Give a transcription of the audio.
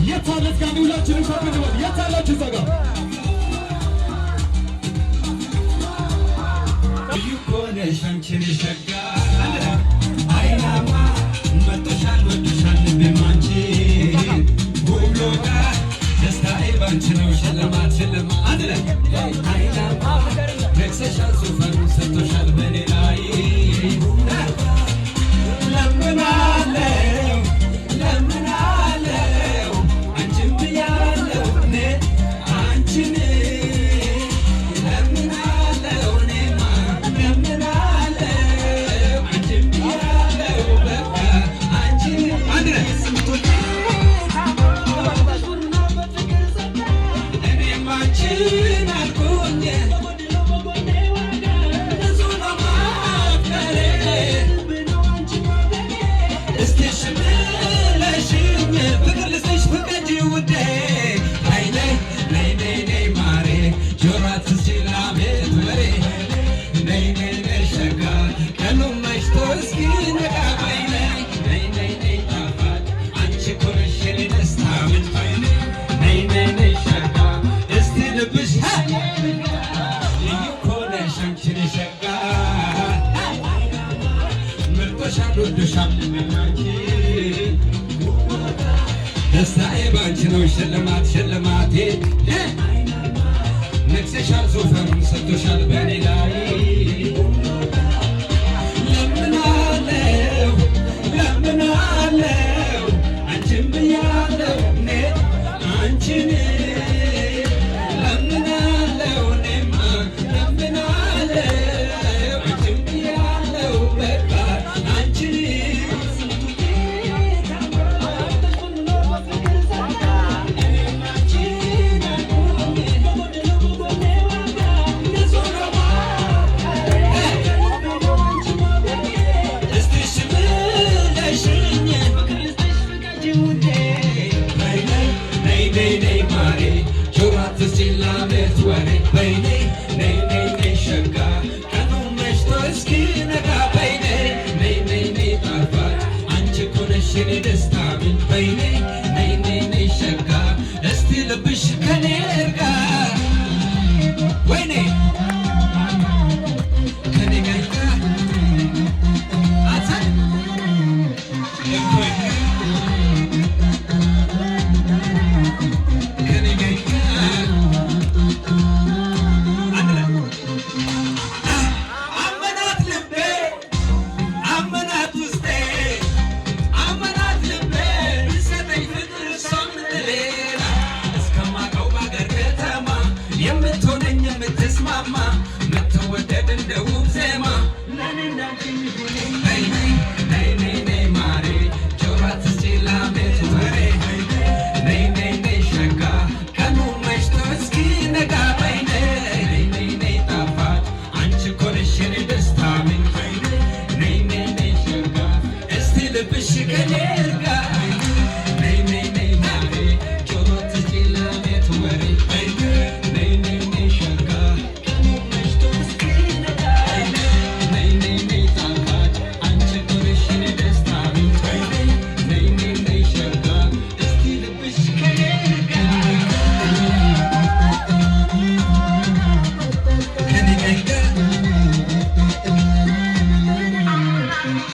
የታለት ጋር ሁላችንም ሸፍን በል የታላችሁ ዘጋ ይኮነሽ አንቺን ሸጋ አይናማ መጥቶሻል ወድሻል ልቤማንቺ ሁሎጋ ደስታዬ ባንቺ ነው ሽልማት ሽልማት አንድ ላይ አይናማ ነግሰሻል ዙፋን ሰጥቶሻል በኔ ላይ ለምናለው ለምናለው አንቺን ብያለው እኔ አንቺን ለምናለው እኔማ ለምናለው አንቺን ብያለው በቃ አንቺን አንድ ላይ እኔም አንቺን አልኩኝ ደስታዬ ባንቺ ነው ሽልማት ሽልማቴ ነግሰሻል ዙፋን ሰጥቶሻል በኔ ላይ ለምናለው ለምናለው አንቺን ብያለው እኔ አንቺን ለምናለው እኔማ ለምናለው አንቺን ብያለው በቃ አንቺን Let's go.